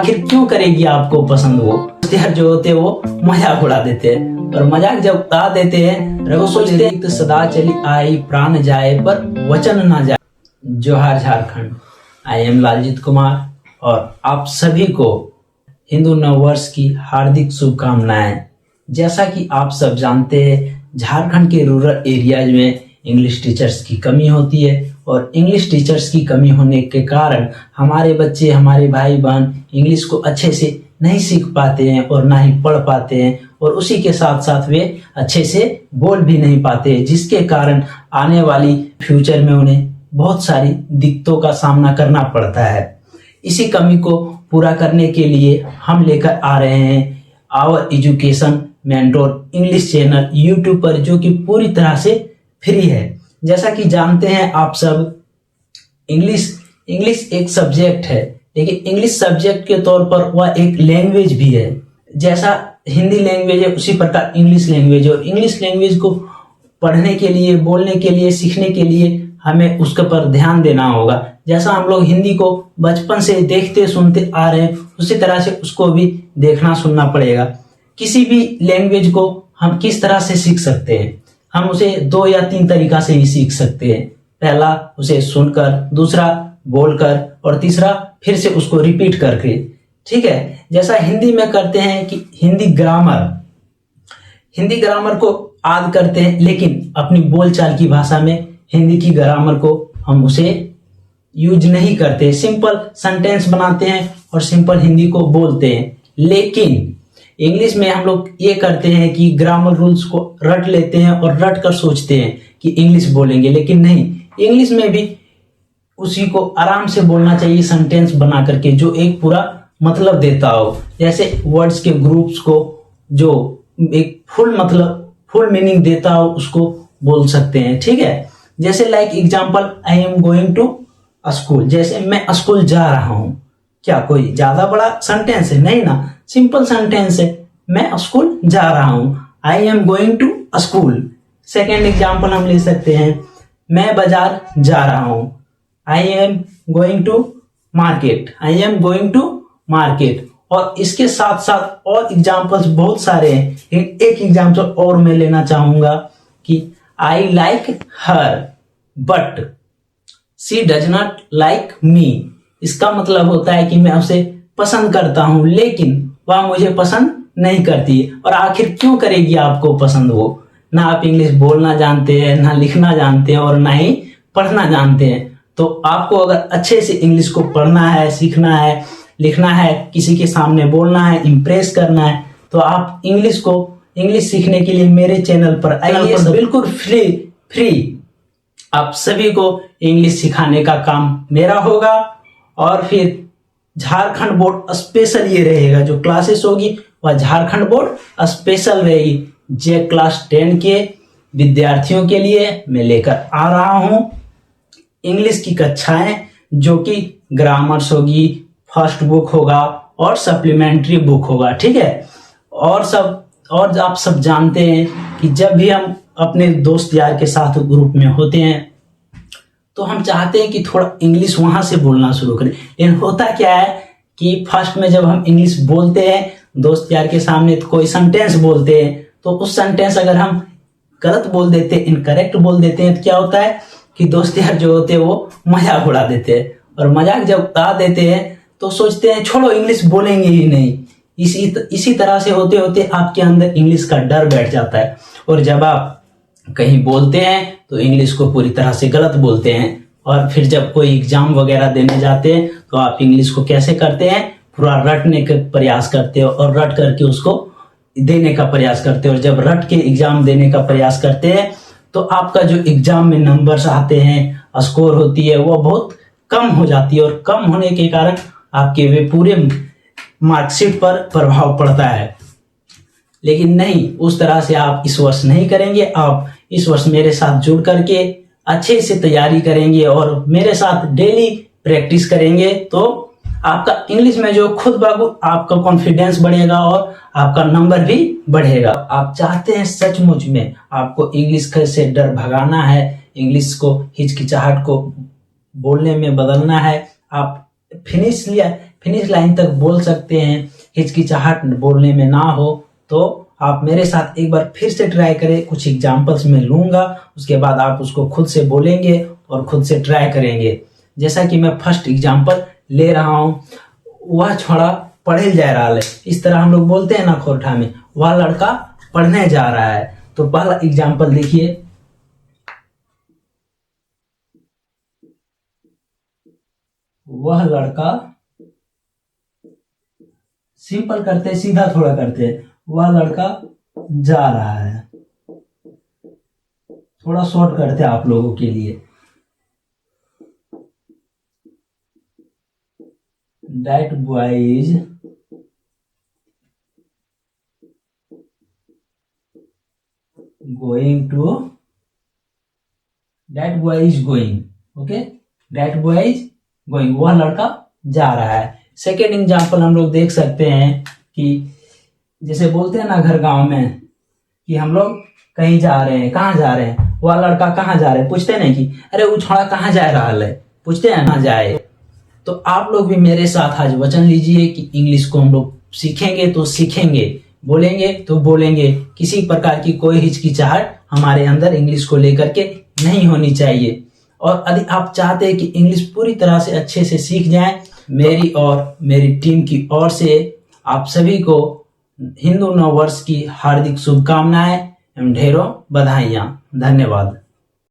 आखिर क्यों करेगी आपको पसंद वो यार जो होते वो मजाक उड़ा देते हैं और मजाक जब उड़ा देते हैं रघु सोचते हैं तो सदा चली आई प्राण जाए पर वचन ना जाए। जोहार झारखंड। आई एम लालजीत कुमार और आप सभी को हिंदू नववर्ष की हार्दिक शुभकामनाएं। जैसा कि आप सब जानते हैं झारखंड के रूरल एरियाज में इंग्लिश टीचर्स की कमी होती है और इंग्लिश टीचर्स की कमी होने के कारण हमारे बच्चे हमारे भाई बहन इंग्लिश को अच्छे से नहीं सीख पाते हैं और ना ही पढ़ पाते हैं और उसी के साथ साथ वे अच्छे से बोल भी नहीं पाते, जिसके कारण आने वाली फ्यूचर में उन्हें बहुत सारी दिक्कतों का सामना करना पड़ता है। इसी कमी को पूरा करने के लिए हम लेकर आ रहे हैं our education mentor English channel YouTube पर, जो कि पूरी तरह से फ्री है। जैसा कि जानते हैं आप सब इंग्लिश एक सब्जेक्ट है, लेकिन इंग्लिश सब्जेक्ट के तौर पर वह एक लैंग्वेज भी है। जैसा हिंदी लैंग्वेज है उसी प्रकार इंग्लिश लैंग्वेज है और इंग्लिश लैंग्वेज को पढ़ने के लिए, बोलने के लिए, सीखने के लिए हमें उसके पर ध्यान देना होगा। जैसा हम लोग हिंदी को बचपन से देखते सुनते आ रहे हैं उसी तरह से उसको भी देखना सुनना पड़ेगा। किसी भी लैंग्वेज को हम किस तरह से सीख सकते हैं? हम उसे 2 या 3 तरीका से ही सीख सकते हैं। पहला उसे सुनकर, दूसरा बोलकर और तीसरा फिर से उसको रिपीट करके। ठीक है, जैसा हिंदी में करते हैं कि हिंदी ग्रामर को याद करते हैं, लेकिन अपनी बोलचाल की भाषा में हिंदी की ग्रामर को हम उसे यूज नहीं करते। सिंपल सेंटेंस बनाते हैं और सिंपल हिंदी को बोलते हैं। लेकिन इंग्लिश में हम लोग ये करते हैं कि ग्रामर रूल्स को रट लेते हैं और रट कर सोचते हैं कि इंग्लिश बोलेंगे, लेकिन नहीं, इंग्लिश में भी उसी को आराम से बोलना चाहिए सेंटेंस बना करके, जो एक पूरा मतलब देता हो। जैसे वर्ड्स के ग्रुप्स को जो एक फुल मीनिंग देता हो उसको बोल सकते हैं। ठीक है, जैसे like example, I am going to school. जैसे मैं स्कूल जा रहा हूं, क्या कोई ज्यादा बड़ा सेंटेंस है? नहीं ना, सिंपल सेंटेंस है, मैं स्कूल जा रहा हूं, I am going to school. Second example हम ले सकते हैं, मैं बाजार जा रहा हूं, I am going to market, I am going to market. और इसके साथ साथ और एग्जांपल्स बहुत सारे हैं। एक एग्जांपल और मैं लेना चाहूंगा कि I like her but she does not like me. इसका मतलब होता है कि मैं उसे पसंद करता हूं लेकिन वह मुझे पसंद नहीं करती। और आखिर क्यों करेगी आपको पसंद वो? ना आप इंग्लिश बोलना जानते हैं, ना लिखना जानते हैं और ना ही पढ़ना जानते हैं। तो आपको अगर अच्छे से इंग्लिश को पढ़ना है, सीखना है, लिखना है, किसी के सामने बोलना है, इम्प्रेस करना है, तो आप इंग्लिश सीखने के लिए मेरे चैनल पर आइए। बिल्कुल फ्री आप सभी को इंग्लिश सिखाने का काम मेरा होगा। और फिर झारखंड बोर्ड स्पेशल ये रहेगा, जो क्लासेस होगी वह झारखंड बोर्ड स्पेशल रहेगी। जे क्लास 10 के विद्यार्थियों के लिए मैं लेकर आ रहा हूं इंग्लिश की कक्षाएं, जो कि ग्रामर्स होगी, फर्स्ट बुक होगा और सप्लीमेंट्री बुक होगा। ठीक है, और आप सब जानते हैं कि जब भी हम अपने दोस्त यार के साथ ग्रुप में होते हैं तो हम चाहते हैं कि थोड़ा इंग्लिश वहां से बोलना शुरू करें। लेकिन होता क्या है कि फर्स्ट में जब हम इंग्लिश बोलते हैं दोस्त यार के सामने, तो कोई सेंटेंस बोलते हैं, तो उस सेंटेंस अगर हम गलत बोल देते हैं, इनकरेक्ट बोल देते हैं, तो क्या होता है कि दोस्त यार जो होते हैं वो मजाक उड़ा देते हैं। और मजाक जब उड़ा देते हैं तो सोचते हैं छोड़ो इंग्लिश बोलेंगे ही नहीं। इसी तरह से होते होते आपके अंदर इंग्लिश का डर बैठ जाता है और जब आप कहीं बोलते हैं तो इंग्लिश को पूरी तरह से गलत बोलते हैं। और फिर जब कोई एग्जाम वगैरह देने जाते हैं तो आप इंग्लिश को कैसे करते हैं? पूरा रटने का प्रयास करते हो और रट करके उसको देने का प्रयास करते हो। और जब रट के एग्जाम देने का प्रयास करते हैं तो आपका जो एग्जाम में नंबर्स आते हैं, स्कोर होती है, वो बहुत कम हो जाती है और कम होने के कारण आपके वे पूरे मार्कशीट पर प्रभाव पड़ता है। लेकिन नहीं, उस तरह से आप इस वर्ष नहीं करेंगे। आप इस वर्ष मेरे साथ जुड़ करके अच्छे से तैयारी करेंगे और मेरे साथ डेली प्रैक्टिस करेंगे तो आपका इंग्लिश में जो खुद ब आपका कॉन्फिडेंस बढ़ेगा और आपका नंबर भी बढ़ेगा। आप चाहते हैं सचमुच में आपको इंग्लिश से डर भगाना है, इंग्लिश को हिचकिचाहट को बोलने में बदलना है, आप फिनिश फिनिश लाइन तक बोल सकते हैं, हिचकिचाहट बोलने में ना हो, तो आप मेरे साथ एक बार फिर से ट्राई करें। कुछ एग्जाम्पल्स मैं लूंगा, उसके बाद आप उसको खुद से बोलेंगे और खुद से ट्राई करेंगे। जैसा कि मैं फर्स्ट एग्जाम्पल ले रहा हूँ, वह छोड़ा पढ़े जा रहा है। इस तरह हम लोग बोलते हैं ना खोरठा में, वह लड़का पढ़ने जा रहा है। तो पहला एग्जाम्पल देखिए, वह लड़का, सिंपल करते, सीधा थोड़ा करते, वह लड़का जा रहा है। थोड़ा शॉर्ट करते आप लोगों के लिए। That boy is going to, that boy is going, okay, that boy is going, वह लड़का जा रहा है। सेकेंड एग्जाम्पल हम लोग देख सकते हैं कि जैसे बोलते हैं ना घर गांव में कि हम लोग कहीं जा रहे हैं, कहाँ जा रहे हैं, वह लड़का कहाँ जा रहे हैं, पूछते नहीं कि अरे वो छोड़ा कहाँ जा रहा है, पूछते हैं ना जाए। तो आप लोग भी मेरे साथ आज वचन लीजिए कि इंग्लिश को हम लोग सीखेंगे तो सीखेंगे, बोलेंगे तो बोलेंगे। किसी प्रकार की कोई हिचकिचाहट हमारे अंदर इंग्लिश को लेकर के नहीं होनी चाहिए। और यदि आप चाहते हैं कि इंग्लिश पूरी तरह से अच्छे से सीख जाए, मेरी और मेरी टीम की ओर से आप सभी को हिंदू नव वर्ष की हार्दिक शुभकामनाएं एवं ढेरों बधाइयां। धन्यवाद।